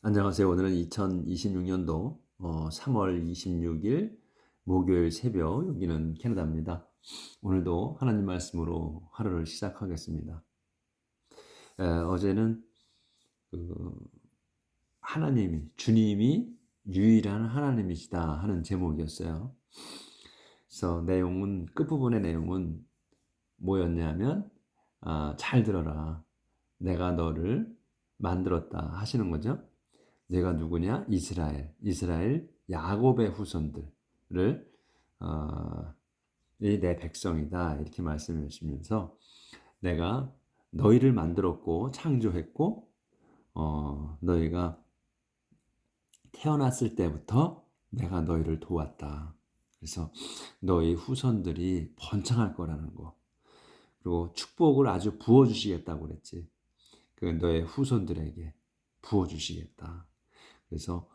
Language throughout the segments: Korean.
안녕하세요. 오늘은 2026년도 3월 26일 목요일 새벽, 여기는 캐나다입니다. 오늘도 하나님 말씀으로 하루를 시작하겠습니다. 어제는 그 주님이 유일한 하나님이시다 하는 제목이었어요. 그래서 끝부분의 내용은 뭐였냐면, 잘 들어라. 내가 너를 만들었다 하시는 거죠. 내가 누구냐? 이스라엘 야곱의 후손들을 이 내 백성이다 이렇게 말씀해 주시면서, 내가 너희를 만들었고 창조했고, 너희가 태어났을 때부터 내가 너희를 도왔다. 그래서 너희 후손들이 번창할 거라는 거, 그리고 축복을 아주 부어 주시겠다고 그랬지. 그 너의 후손들에게 부어 주시겠다. 그래서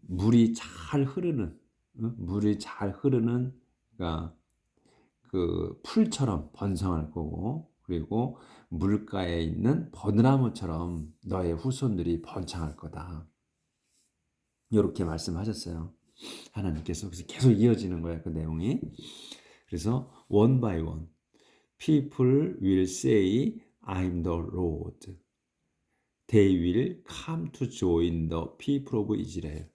물이 잘 흐르는, 물이 잘 흐르는, 그러니까 그 풀처럼 번성할 거고, 그리고 물가에 있는 버드나무처럼 너의 후손들이 번창할 거다. 이렇게 말씀하셨어요. 하나님께서. 그래서 계속 이어지는 거야, 그 내용이. 그래서 one by one people will say I'm the Lord. They will come to join the people of Israel.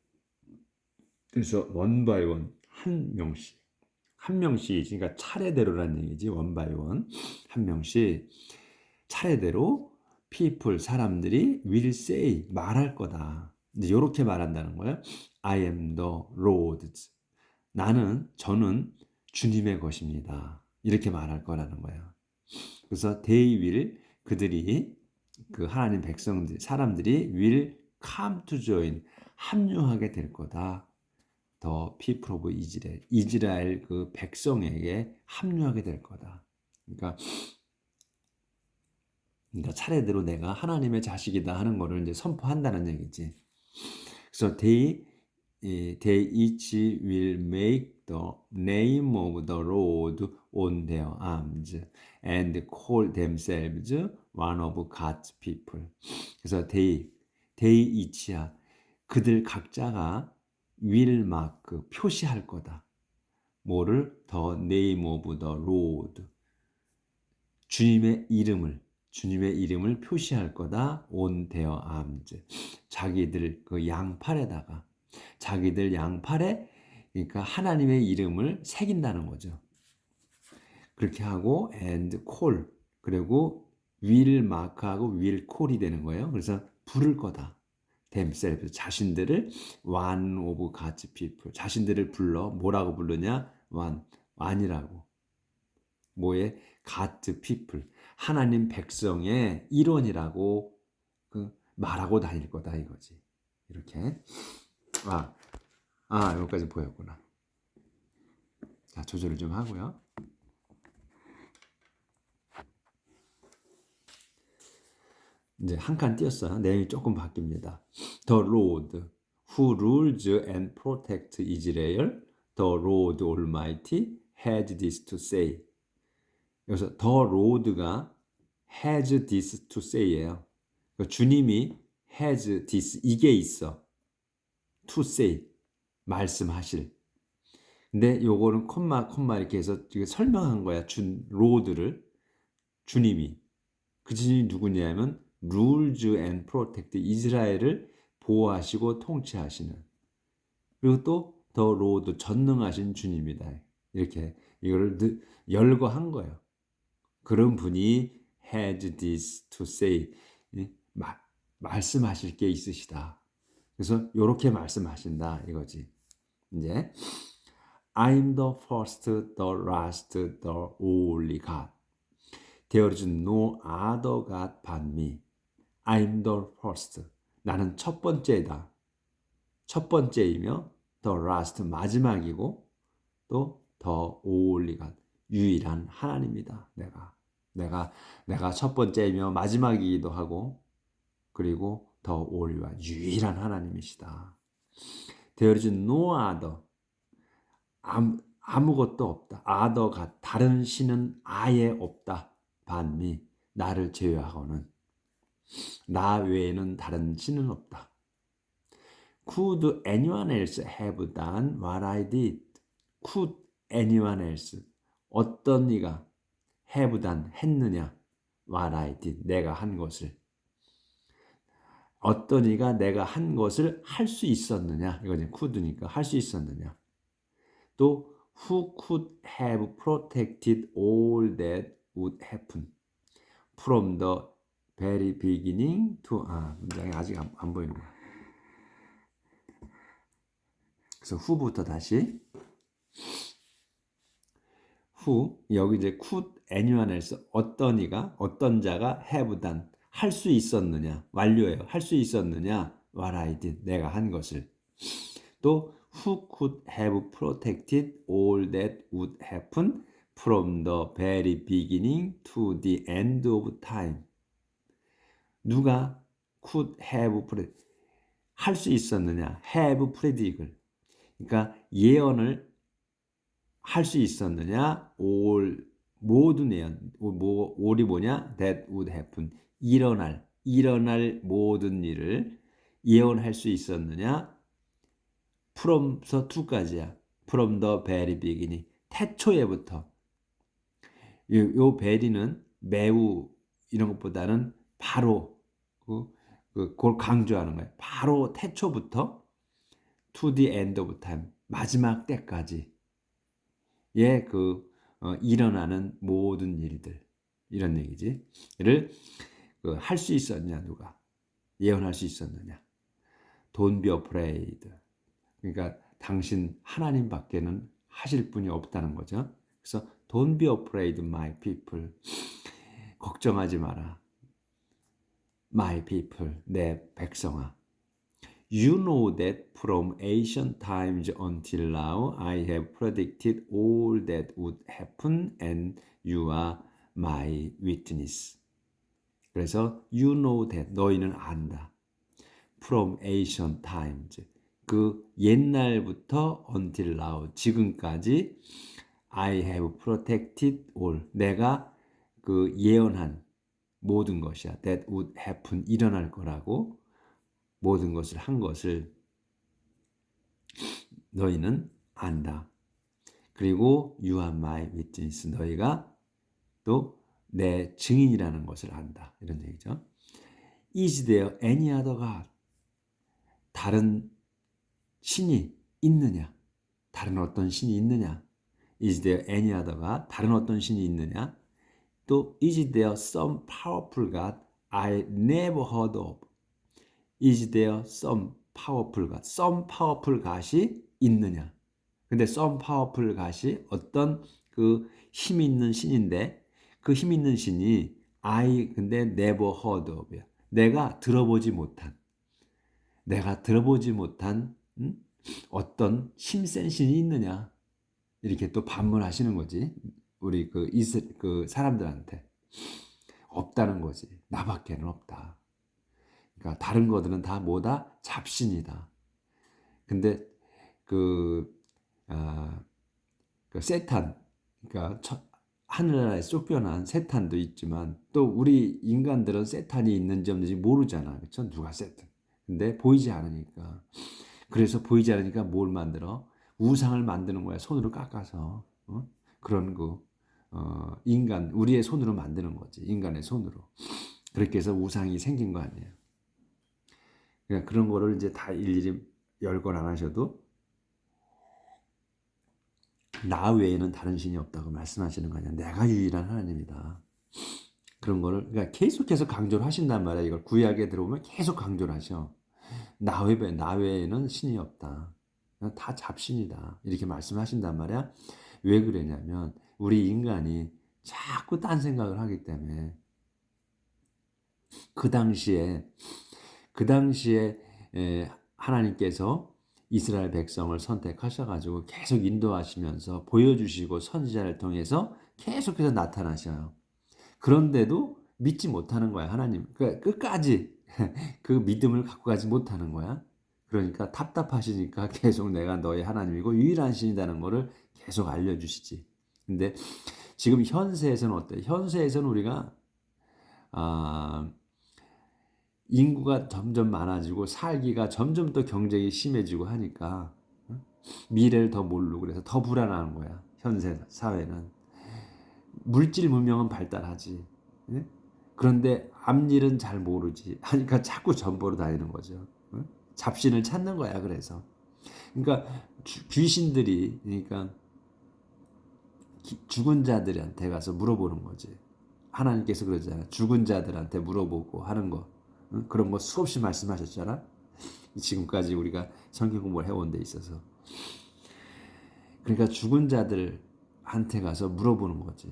그래서 one by one, 한 명씩, 그러니까 차례대로라는 얘기지. one by one, 한 명씩 차례대로 people, 사람들이 will say, 말할 거다. 이제 이렇게 말한다는 거예요. I am the Lord's. 저는 주님의 것입니다. 이렇게 말할 거라는 거예요. 그래서 they will, 그 하나님 백성들, 사람들이 will come to join, 합류하게 될 거다. 더 people of Israel, 이스라엘 그 백성에게 합류하게 될 거다. 그러니까 차례대로 내가 하나님의 자식이다 하는 거를 이제 선포한다는 얘기지. 그래서 they each will make the name of the Lord on their arms and call themselves one of God's people. 그래서 they each야, 그들 각자가 will mark, 표시할 거다. 뭐를? The name of the Lord, 주님의 이름을 표시할 거다. on their arms, 자기들 그 양팔에다가, 자기들 양팔에, 그러니까 하나님의 이름을 새긴다는 거죠. 그렇게 하고 and call, 그리고 will mark하고 will call이 되는 거예요. 그래서 부를 거다. themselves, 자신들을 one of God's people, 자신들을 불러. 뭐라고 부르냐? one이라고. 뭐에? God's people, 하나님 백성의 일원이라고 말하고 다닐 거다 이거지. 이렇게. 여기까지 보였구나. 자, 조절을 좀 하고요. 이제 한 칸 띄었어요. 내용이 조금 바뀝니다. The Lord who rules and protects Israel, the Lord Almighty has this to say. 여기서 The Lord가 has this to say예요. 그러니까 주님이 has this, 이게 있어. to say, 말씀하실. 근데 요거는 콤마 이렇게 해서 설명한 거야. 로드를, 주님이. 그 주님이 누구냐면 rules and protect, 이스라엘을 보호하시고 통치하시는. 그리고 또 더 로드, 전능하신 주님이다. 이렇게 이거를 열거한 거예요. 그런 분이 has this to say, 말씀하실 게 있으시다. 그래서 이렇게 말씀하신다 이거지. 이제 I'm the first, the last, the only God. There is no other God but me. I'm the first. 나는 첫 번째다. 첫 번째이며 the last, 마지막이고, 또 the only God, 유일한 하나님이다. 내가 첫 번째이며 마지막이기도 하고, 그리고 the only one, 유일한 하나님이시다. There is no other. 아무것도 없다. other God, 다른 신은 아예 없다. but me, 나를 제외하고는. 나 외에는 다른 신은 없다. Could anyone else have done what I did? Could anyone else? 어떤 이가 have done 했느냐? What I did. 내가 한 것을. 어떤 이가 내가 한 것을 할 수 있었느냐? 이거 이제 could니까 할 수 있었느냐? 또 who could have protected all that would happen from the very beginning to 문장이 아직 안 보이는 거야. 그래서 who부터 다시 who 여기 이제 could anyone else 어떤 이가 어떤 자가 have done 할 수 있었느냐 완료예요. 할 수 있었느냐 what I did 내가 한 것을 또 who could have protected all that would happen from the very beginning to the end of time 누가 could have 할 수 있었느냐 have predict 그러니까 예언을 할 수 있었느냐 all 모든 예언 all이 뭐냐 that would happen 일어날 모든 일을 예언할 수 있었느냐 from서 to까지야 from the very beginning 태초에부터 요 very는 매우 이런 것보다는 바로 그걸 강조하는 거예요. 바로 태초부터 to the end of time 마지막 때까지 일어나는 모든 일들 이런 얘기지. 를 할 수 있었냐 누가 예언할 수 있었느냐. Don't be afraid. 그러니까 당신 하나님밖에는 하실 분이 없다는 거죠. 그래서 Don't be afraid, my people. 걱정하지 마라. My people, 내 백성아. You know that from ancient times until now I have predicted all that would happen and you are my witness. 그래서 you know that 너희는 안다. From ancient times 그 옛날부터 until now 지금까지 I have protected all 내가 그 예언한 모든 것이야. That would happen 일어날 거라고 모든 것을 한 것을 너희는 안다. 그리고 you are my witness 너희가 또 내 증인이라는 것을 안다. 이런 얘기죠. Is there any other God? 다른 신이 있느냐? 다른 어떤 신이 있느냐? Is there any other God? 다른 어떤 신이 있느냐? 또 Is there some powerful God I never heard of? Is there some powerful God? Some powerful God이 있느냐? 근데 some powerful God이 어떤 그 힘 있는 신인데 그 힘 있는 신이 I 근데 never heard of야. 내가 들어보지 못한 어떤 힘센 신이 있느냐? 이렇게 또 반문하시는 거지. 우리 그 사람들한테 없다는 거지. 나밖에는 없다. 그러니까 다른 것들은 다 뭐다? 잡신이다. 근데 그 세탄, 그러니까 하늘나라에서 쫓겨난 세탄도 있지만 또 우리 인간들은 세탄이 있는지 없는지 모르잖아. 그렇죠? 누가 세탄? 근데 보이지 않으니까. 그래서 보이지 않으니까 뭘 만들어? 우상을 만드는 거야. 손으로 깎아서. 그런 인간, 우리의 손으로 만드는 거지. 인간의 손으로. 그렇게 해서 우상이 생긴 거 아니에요. 그러니까 그런 거를 이제 다 일일이 열건 안 하셔도 나 외에는 다른 신이 없다고 말씀하시는 거 아니야. 내가 유일한 하나님이다. 그런 거를 그러니까 계속해서 강조를 하신단 말이야. 이걸 구약에 들어보면 계속 강조를 하셔. 나 외에는 신이 없다. 다 잡신이다. 이렇게 말씀하신단 말이야. 왜 그러냐면 우리 인간이 자꾸 딴 생각을 하기 때문에 그 당시에 하나님께서 이스라엘 백성을 선택하셔가지고 계속 인도하시면서 보여주시고 선지자를 통해서 계속해서 나타나셔요. 그런데도 믿지 못하는 거야 하나님. 끝까지 그 믿음을 갖고 가지 못하는 거야. 그러니까 답답하시니까 계속 내가 너의 하나님이고 유일한 신이라는 거를 계속 알려주시지. 근데 지금 현세에서는 어때? 현세에서는 우리가 인구가 점점 많아지고 살기가 점점 더 경쟁이 심해지고 하니까 미래를 더 모르고 그래서 더 불안한 거야. 현세 사회는. 물질 문명은 발달하지. 예? 그런데 앞일은 잘 모르지. 하니까 자꾸 전보로 다니는 거죠. 잡신을 찾는 거야. 그래서. 그러니까 귀신들이 그러니까 죽은 자들한테 가서 물어보는 거지. 하나님께서 그러잖아. 죽은 자들한테 물어보고 하는 거. 그런 거 수없이 말씀하셨잖아. 지금까지 우리가 성경 공부를 해온 데 있어서. 그러니까 죽은 자들한테 가서 물어보는 거지.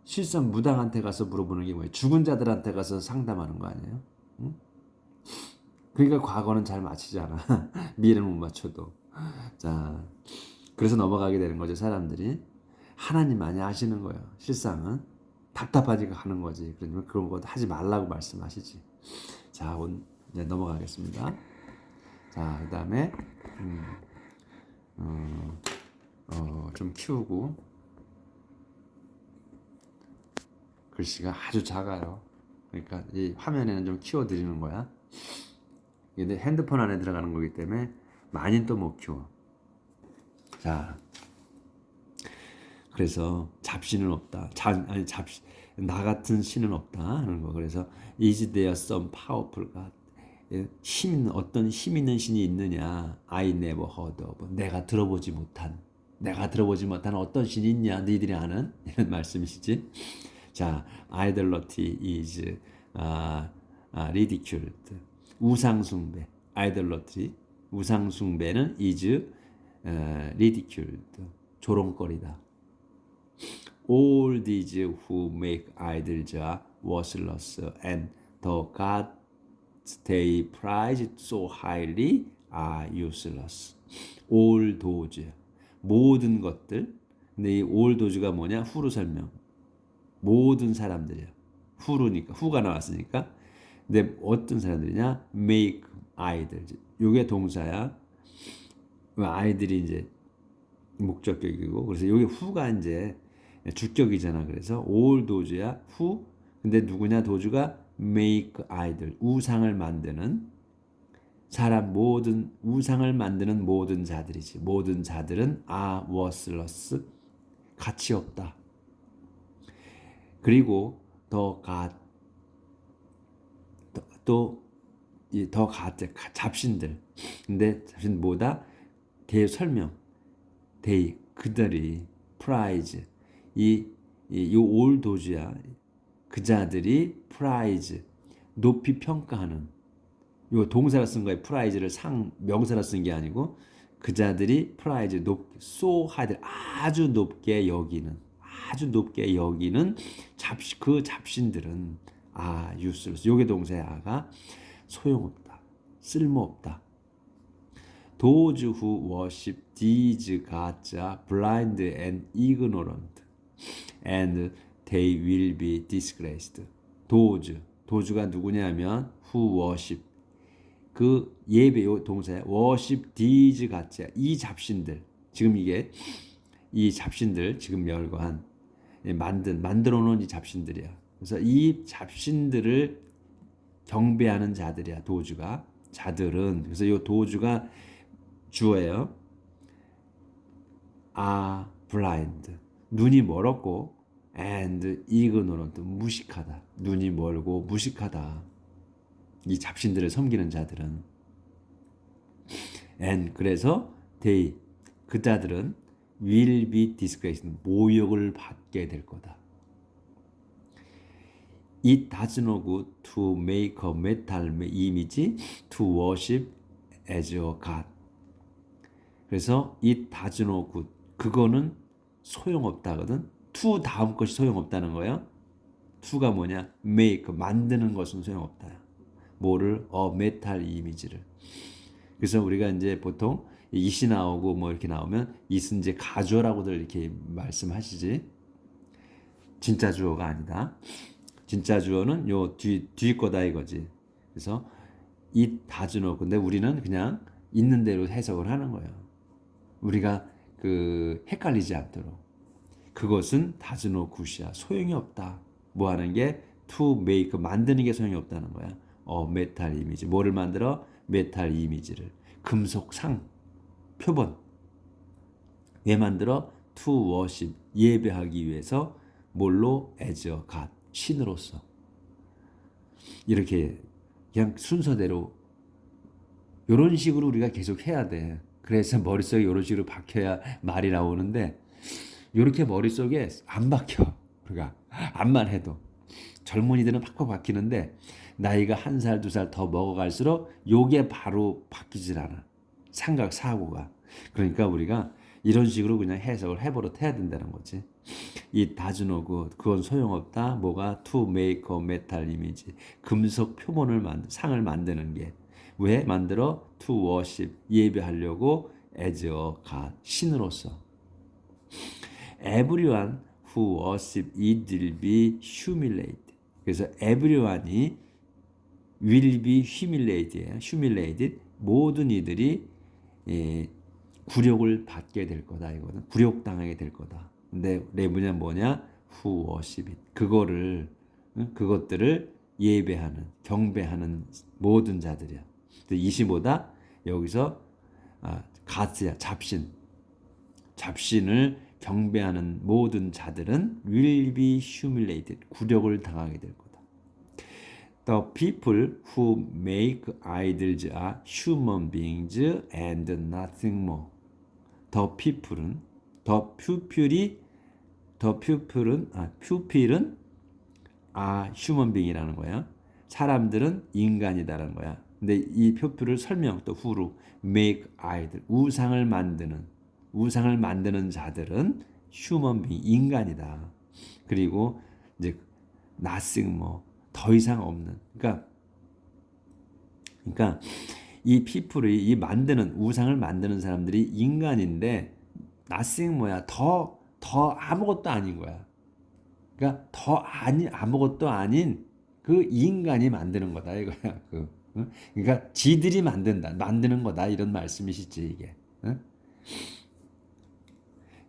실상 무당한테 가서 물어보는 게 뭐예요? 죽은 자들한테 가서 상담하는 거 아니에요? 응? 그러니까 과거는 잘 맞히지 않아. 미래는 못 맞춰도. 자, 그래서 넘어가게 되는 거죠. 사람들이. 하나님만이 아시는 거예요. 실상은. 답답하니까 하는 거지. 그러면 그런 거 하지 말라고 말씀하시지. 자, 이제 넘어가겠습니다. 자, 그 다음에 좀 키우고 글씨가 아주 작아요. 그러니까 이 화면에는 좀 키워드리는 거야. 근데 핸드폰 안에 들어가는 거기 때문에 많이는 또 못 키워. 자, 그래서 잡신은 없다. 나 같은 신은 없다 하는 거. 그래서 is there some powerful God? 어떤 힘 있는 신이 있느냐? I never heard of. 내가 들어보지 못한 어떤 신이 있냐? 너희들이 아는 이런 말씀이시지. 자, idolatry is ridiculed. 우상숭배, idolatry, 우상숭배는 is ridiculed. 조롱거리다. All these who make idols are worthless, and the gods they prize so highly are useless. All those, 모든 것들. 근데 이 all those가 뭐냐? 후로 설명. 모든 사람들이야. 후루니까 후가 나왔으니까. 근데 어떤 사람들이냐? make idols. 요게 동사야. 아이들이 이제 목적격이고, 그래서 여기 후가 이제 주격이잖아. 그래서 all does야 후. 근데 누구냐? 도주가 make idol, 우상을 만드는 사람, 모든 우상을 만드는 모든 자들이지. 모든 자들은 are worthless, 가치 없다. 그리고 더 잡신들. 근데 잡신 뭐다? 대 설명. 그들이 프라이즈, 요 올도주야. 그자들이 프라이즈, 높이 평가하는. 요 동사로 쓴 거에 프라이즈를 명사로 쓴 게 아니고 그자들이 프라이즈 so high, 아주 높게 여기는 그 잡신들은 useless. 요게 동사의 아가 소용없다, 쓸모없다. Those who worship these gods are blind and ignorant, and they will be disgraced. 도주가 누구냐면 who worship, 그 예배 요 동사에 worship these gods, 이 잡신들. 지금 이 잡신들 지금 멸거한 만들어 놓은 이 잡신들이야. 그래서 이 잡신들을 경배하는 자들이야. 도주가 자들은. 그래서 이 도주가 주어예요. blind, 눈이 멀었고, and ignorant, 무식하다. 눈이 멀고 무식하다. 이 잡신들을 섬기는 자들은. and 그래서 they, 그 자들은 will be disgraced, 모욕을 받게 될 거다. It does no good to make a metal image to worship as a god. 그래서 it does no good, 그거는 소용없다거든. to 다음 것이 소용없다는 거예요. to가 뭐냐? make, 만드는 것은 소용없다. 뭐를? metal image를. 그래서 우리가 이제 보통 it이 나오고 뭐 이렇게 나오면 it은 이제 가주어라고들 이렇게 말씀하시지. 진짜 주어가 아니다. 진짜 주어는 요 뒤 거다 이거지. 그래서 it does no, 근데 우리는 그냥 있는 대로 해석을 하는 거예요. 우리가 헷갈리지 않도록. 그것은 does no good이야. 소용이 없다. 뭐 하는 게? to make, 만드는 게 소용이 없다는 거야. 메탈 이미지. 뭐를 만들어? 메탈 이미지를. 금속 상, 표본. 왜 만들어? to worship, 예배하기 위해서. 뭘로? as a god, 신으로서. 이렇게 그냥 순서대로 이런 식으로 우리가 계속 해야 돼. 그래서 머릿속에 이런 식으로 박혀야 말이 나오는데 이렇게 머릿속에 안 박혀. 우리가 암만 해도. 젊은이들은 팍팍 박히는데 나이가 1살, 2살 더 먹어갈수록 요게 바로 바뀌질 않아. 생각, 사고가. 그러니까 우리가 이런 식으로 그냥 해석을 해버릇 해야 된다는 거지. 이 다즈노그 그건 소용없다. 뭐가? to make a metal image. 금속 표본을 상을 만드는 게. 왜 만들어? to worship, 예배하려고. as a god, 신으로서. everyone who worship it will be humiliated. 그래서 everyone이 will be humiliated. 모든 이들이 굴욕을 받게 될 거다. 이거는 굴욕당하게 될 거다. 근데 레브냐 뭐냐? who worship it. 그것들을 예배하는, 경배하는 모든 자들이야. 25다. 여기서 가스야, 잡신을 경배하는 모든 자들은 will be humiliated. 굴욕을 당하게 될 거다. The people who make idols are human beings and nothing more. The pupil은 human being이라는 거야. 사람들은 인간이다라는 거야. 근데 이 pupil을 설명 또 who로 make idol, 우상을 만드는 자들은 human being, 인간이다. 그리고 이제 nothing more, 더 이상 없는. 그러니까 이 people이 이 우상을 만드는 사람들이 인간인데 nothing 뭐야? 더 아무것도 아닌 거야. 그러니까 아무것도 아닌 그 인간이 만드는 거다 이거야. 그러니까 지들이 만드는 거다 이런 말씀이시지 이게.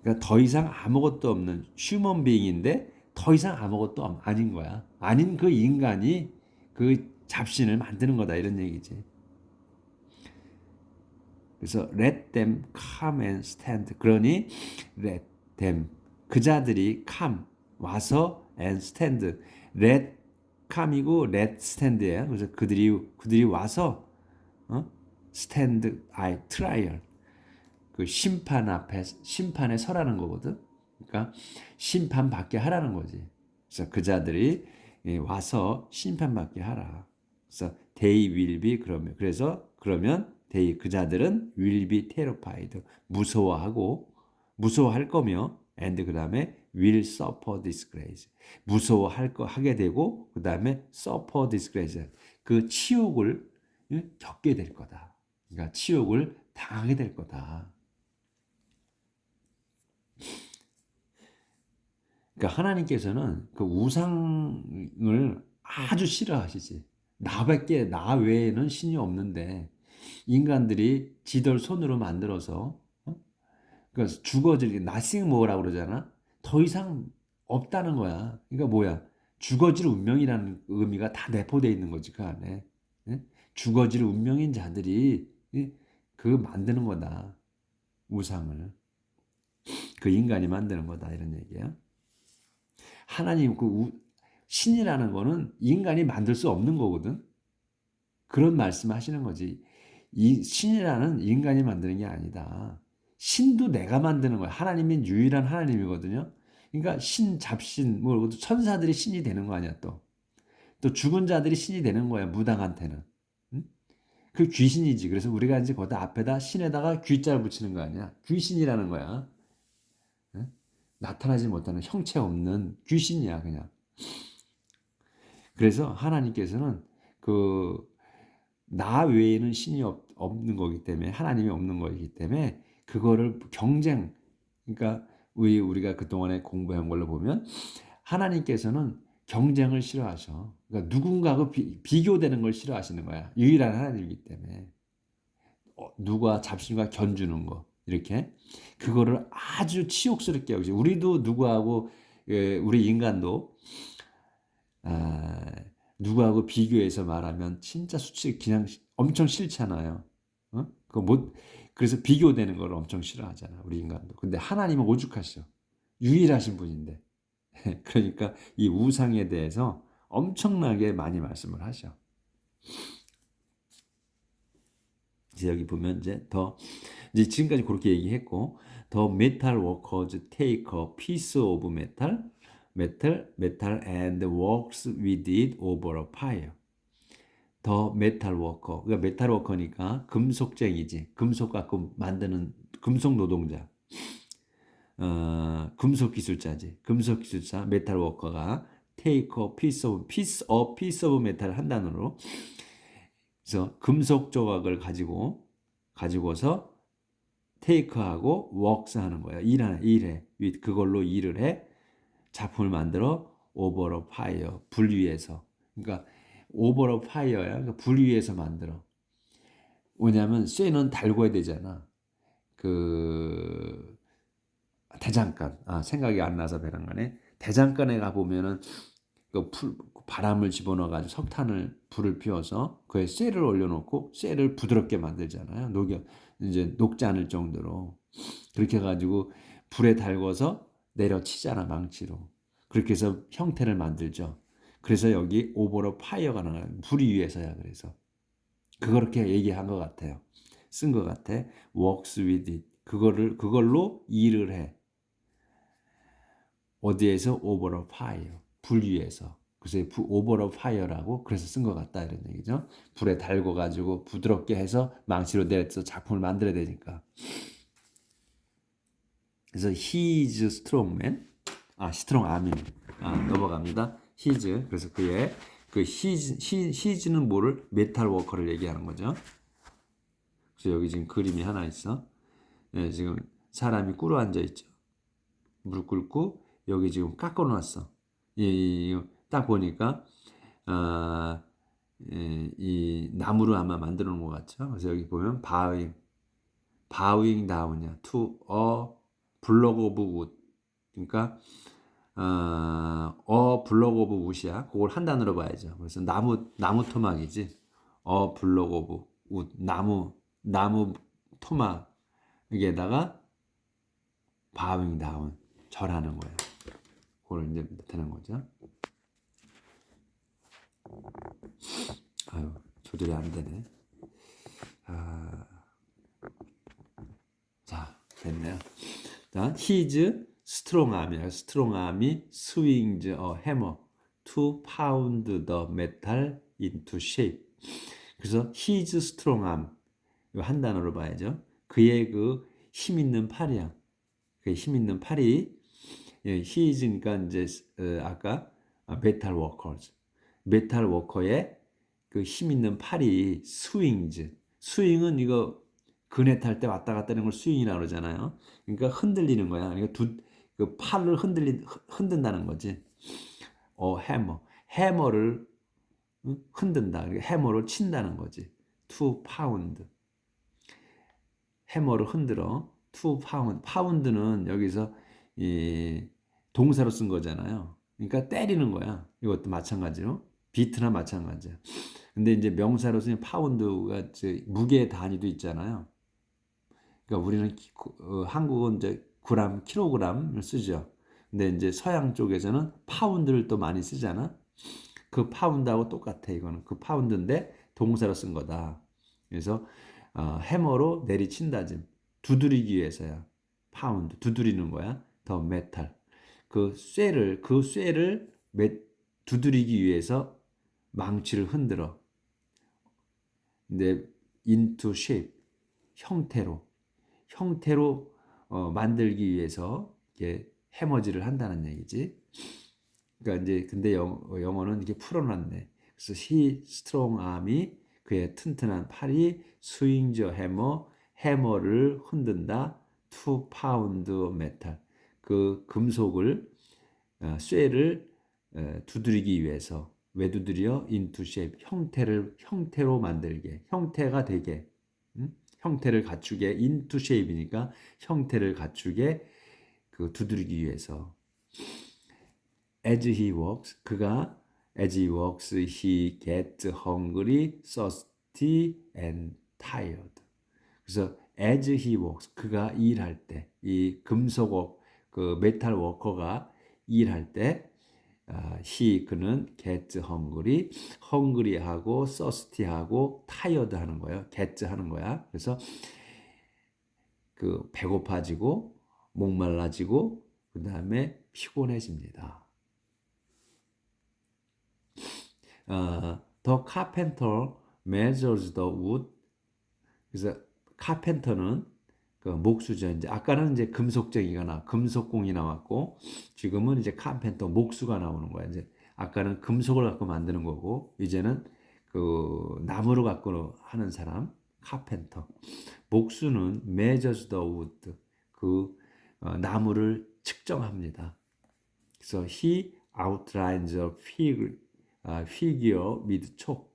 그러니까 더 이상 아무것도 없는 휴먼 비잉인데 더 이상 아무것도 아닌 거야. 아닌 그 인간이 그 잡신을 만드는 거다 이런 얘기지. 그래서 let them come and stand. 그러니 let them, 그 자들이 come, 와서 and stand. let come이고 let stand예요. 그래서 그들이 와서 stand, trial. 그 심판에 서라는 거거든. 그러니까 심판받게 하라는 거지. 그래서 그 자들이 와서 심판받게 하라. 그래서 they will be, 그러면 그 자들은 will be terrified, 무서워할 거며, and 그 다음에 will suffer disgrace, 하게 되고, 그 다음에 suffer disgrace, 그 치욕을 겪게 될 거다. 그러니까 치욕을 당하게 될 거다. 그러니까 하나님께서는 그 우상을 아주 싫어하시지. 나 외에는 신이 없는데 인간들이 지들 손으로 만들어서 그러니까 죽어질 nothing more라고 그러잖아. 더 이상 없다는 거야. 그러니까 뭐야? 죽어질 운명이라는 의미가 다 내포되어 있는 거지 그 안에. 죽어질 운명인 자들이 그 만드는 거다. 우상을. 그 인간이 만드는 거다 이런 얘기야. 하나님 신이라는 거는 인간이 만들 수 없는 거거든. 그런 말씀하시는 거지. 이 신이라는 인간이 만드는 게 아니다. 신도 내가 만드는 거야. 하나님이 유일한 하나님이거든요. 그러니까 잡신, 천사들이 신이 되는 거 아니야 또. 또 죽은 자들이 신이 되는 거야 무당한테는. 응? 그 귀신이지. 그래서 우리가 이제 거기다 앞에다 신에다가 귀자를 붙이는 거 아니야. 귀신이라는 거야. 응? 나타나지 못하는 형체 없는 귀신이야 그냥. 그래서 하나님께서는 나 외에는 신이 없는 거기 때문에, 하나님이 없는 거기 때문에 그거를 경쟁, 그러니까 우리가 그동안에 공부한 걸로 보면 하나님께서는 경쟁을 싫어하셔. 그러니까 누군가하고 비교되는 걸 싫어하시는 거야. 유일한 하나님이기 때문에. 누가 잡신과 견주는 거 이렇게 그거를 아주 치욕스럽게 하고, 우리도 누구하고 우리 인간도 누구하고 비교해서 말하면 진짜 수치 그냥 엄청 싫잖아요. 그거 못 그래서 비교되는 걸 엄청 싫어하잖아 우리 인간도. 근데 하나님은 오죽하셔. 유일하신 분인데. 그러니까 이 우상에 대해서 엄청나게 많이 말씀을 하셔. 이제 여기 보면 이제 지금까지 그렇게 얘기했고 The metal workers take a piece of metal and works with it over a fire. 더 메탈 워커. 그러니까 메탈 워커니까 금속쟁이지. 금속 갖고 만드는 금속 노동자. 금속 기술자지. 금속 기술자 메탈 워커가 take a piece of metal 한 단어로 그래서 금속 조각을 가지고서 take하고 works 하는 거야. 일해. 그걸로 일을 해. 작품을 만들어 over a fire. 불 위에서. 그러니까 over a fire야. 그러니까 불 위에서 만들어. 왜냐하면 쇠는 달궈야 되잖아. 그 대장간. 생각이 안 나서 배란간에 대장간에 가 보면은 바람을 집어넣어 가지고 석탄을 불을 피워서 그에 쇠를 올려놓고 쇠를 부드럽게 만들잖아요. 이제 녹지 않을 정도로 그렇게 해가지고 불에 달궈서 내려치잖아 망치로. 그렇게 해서 형태를 만들죠. 그래서 여기 오버로 파이어가 나와요. 불 위에서야. 그래서 그렇게 얘기한 것 같아요. 쓴 것 같아. works with it. 그걸로 일을 해. 어디에서 over a fire. 불 위에서. 그래서 over a fire라고 그래서 쓴 것 같다 이런 얘기죠. 불에 달궈 가지고 부드럽게 해서 망치로 내려서 작품을 만들어야 되니까. 그래서 he is strong man. strong arm이. 넘어갑니다. his. 그래서 그의 his는 뭐를 메탈 워커를 얘기하는 거죠. 그래서 여기 지금 그림이 하나 있어. 네, 지금 사람이 꿇어 앉아 있죠. 무릎 꿇고 여기 지금 깎아 놨어. 딱 보니까 이 나무로 아마 만들어 놓은 것 같죠. 그래서 여기 보면 bowing down이야. to a block of wood. 그러니까 block of wood이야. 그걸 한 단어로 봐야죠. 그래서 나무 토막이지. block of wood. 나무 토막에다가 bowing down. 절하는 거예요. 그걸 이제 되는 거죠. 조절이 안 되네. 자, 됐네요. 자, his strong arm이야. strong arm이 swings a hammer to pound the metal into shape. 그래서 his strong arm 이거 한 단어로 봐야죠. 그의 그 힘 있는 팔이야. 그의 힘 있는 팔이 his니까 이제 아까 metal workers, 메탈 워커의 그 힘 있는 팔이 스윙즈. 스윙은 이거 그네 탈 때 왔다 갔다 하는 걸 스윙이라고 그러잖아요. 그러니까 흔들리는 거야. 그러니까 그 팔을 흔든다는 거지. 해머를 흔든다. 그러니까 해머를 친다는 거지. to pound. 해머를 흔들어. to pound. 파운드는 여기서 이 동사로 쓴 거잖아요. 그러니까 때리는 거야. 이것도 마찬가지로. 비트나 마찬가지야. 근데 이제 명사로 쓰는 파운드가 무게 단위도 있잖아요. 그러니까 우리는 한국은 이제 그램, 킬로그램을 쓰죠. 근데 이제 서양 쪽에서는 파운드를 또 많이 쓰잖아. 그 파운드하고 똑같아. 이거는 그 파운드인데 동사로 쓴 거다. 그래서 해머로 내리친다짐. 두드리기 위해서야. 파운드 두드리는 거야. 더 메탈. 그 쇠를 두드리기 위해서 망치를 흔들어. 근데 into shape 형태로 만들기 위해서 이렇게 해머지를 한다는 얘기지. 그러니까 이제 근데 영어는 이렇게 풀어놨네. 그래서 he strong arm이 그의 튼튼한 팔이 swings a 해머를 흔든다. to pound metal 그 금속을 쇠를 두드리기 위해서 왜 두드려? into shape 형태로 만들게 형태가 되게 형태를 갖추게 into shape이니까 형태를 갖추게 그 두드리기 위해서 as he walks 그가 As he works, he gets hungry, thirsty, and tired. 그래서 as he works, 그가 일할 때, 이 금속업, 그 메탈 워커가 일할 때, 그는 gets hungry, hungry하고 thirsty하고 tired 하는 거예요. gets 하는 거야. 그래서 그 배고파지고 목말라지고 그 다음에 피곤해집니다. The carpenter measures the wood. 그래서 카펜터는 그 목수죠. 이제 아까는 이제 금속쟁이가 금속공이 나왔고 지금은 이제 카펜터 목수가 나오는 거야. 이제 아까는 금속을 갖고 만드는 거고 이제는 그 나무를 갖고 하는 사람 카펜터. 목수는 measures the wood. 그 나무를 측정합니다. 그래서 he outlines a figure with chalk,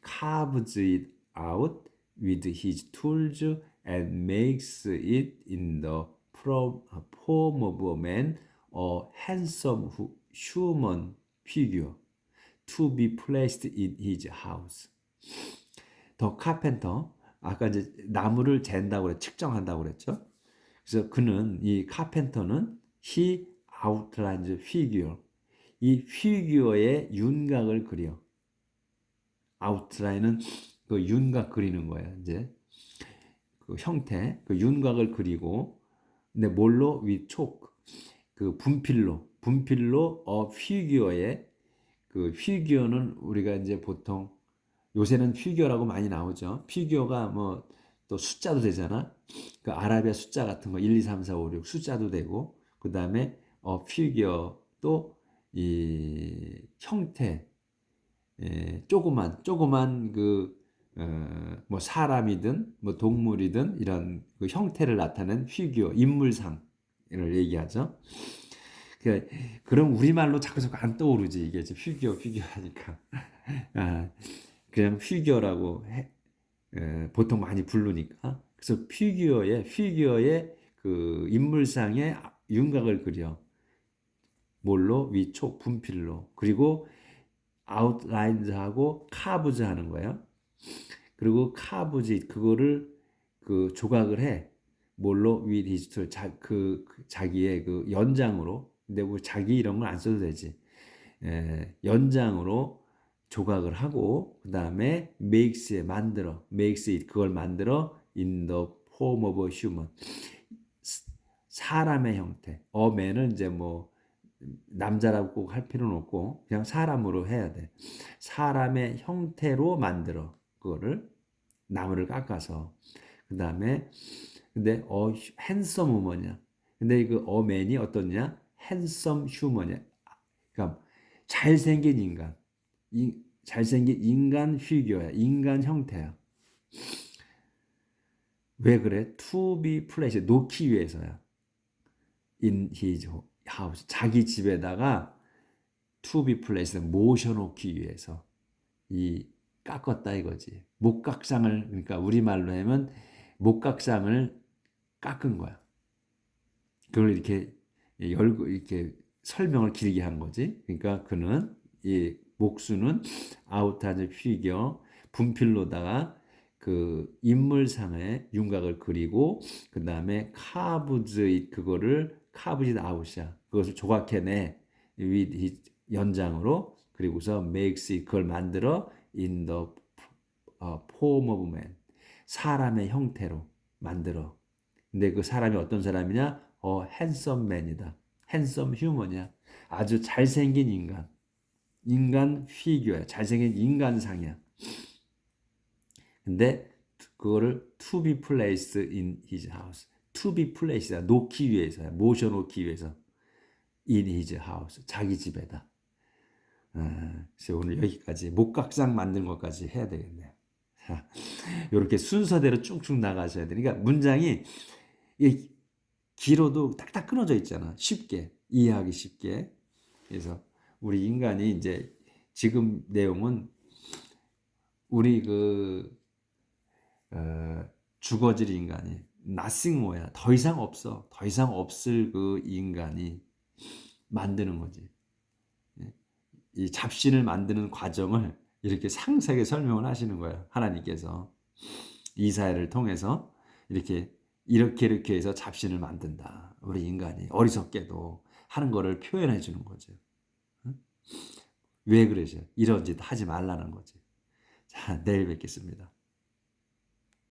carves it out with his tools and makes it in the form of a man, a handsome human figure to be placed in his house. 더 카펜터, 아까 이제 나무를 잰다고 그랬, 측정한다고 그랬죠. 그래서 그는 이 카펜터는 he outlines figure, 이 피규어의 윤곽을 그려. 아웃라인은 그 윤곽 그리는 거예요. 이제 그 형태, 그 윤곽을 그리고, 근데 뭘로? with chalk, 그 분필로 피규어의 그 피규어는 우리가 이제 보통 요새는 피규어라고 많이 나오죠. 피규어가 뭐 또 숫자도 되잖아. 그 아라비아 숫자 같은 거 1, 2, 3, 4, 5, 6 숫자도 되고 그 다음에 피규어 또 이 형태 조그만 그 뭐 사람이든 뭐 동물이든 이런 그 형태를 나타낸 피규어 인물상을 얘기하죠. 그럼 우리말로 자꾸 안 떠오르지 이게 이제 피규어 하니까 그냥 피규어라고 보통 많이 부르니까. 그래서 피규어의 그 인물상의 윤곽을 그려. 뭘로? 위촉 분필로. 그리고 아웃라인즈하고 카브즈 하는 거예요. 그리고 카브즈 그거를 그 조각을 해. 뭘로? with his tool. 자기의 그 연장으로. 근데 뭐 자기 이런 건 안 써도 되지. 연장으로 조각을 하고 그 다음에 makes it 그걸 만들어 in the form of a human. 사람의 형태. man은 이제 뭐 남자라고 꼭 할 필요는 없고 그냥 사람으로 해야 돼. 사람의 형태로 만들어 그거를 나무를 깎아서 그 다음에 근데 handsome woman이야. 근데 그 man이 어떻냐? handsome human이야. 그러니까 잘생긴 인간. 잘생긴 인간 피규어야. 인간 형태야. 왜 그래? To be placed. 놓기 위해서야. In his house. 자기 집에다가 to be placed. 모셔놓기 위해서. 이 깎았다 이거지. 목각상을 그러니까 우리말로 하면 목각상을 깎은 거야. 그걸 이렇게 열고 이렇게 설명을 길게 한 거지. 그러니까 그는 이 목수는 아웃하는 피규어 분필로다가 그 인물상의 윤곽을 그리고 그 다음에 그거를 카브즈 아웃이야. 그것을 조각해내 with 연장으로 그리고서 makes it 그걸 만들어 in the form of man 사람의 형태로 만들어. 근데 그 사람이 어떤 사람이냐? handsome man이다. handsome human이야. 아주 잘생긴 인간 피규어야. 잘생긴 인간상이야. 근데 그거를 to be placed in his house. to be placed야. 놓기 위해서야. 모셔놓기 위해서. in his house. 자기 집에다. 그래서 오늘 여기까지 목각상 만든 것까지 해야 되겠네요. 이렇게 순서대로 쭉쭉 나가셔야 돼. 그러니까 문장이 길어도 딱딱 끊어져 있잖아. 쉽게 이해하기 쉽게. 그래서 우리 인간이 이제 지금 내용은 우리 죽어질 인간이 nothing more야. 더 이상 없어. 더 이상 없을 그 인간이 만드는 거지. 이 잡신을 만드는 과정을 이렇게 상세하게 설명을 하시는 거예요. 하나님께서 이사야를 통해서 이렇게 해서 잡신을 만든다. 우리 인간이 어리석게도 하는 거를 표현해 주는 거죠. 왜 그러죠? 이런 짓 하지 말라는 거지. 자, 내일 뵙겠습니다.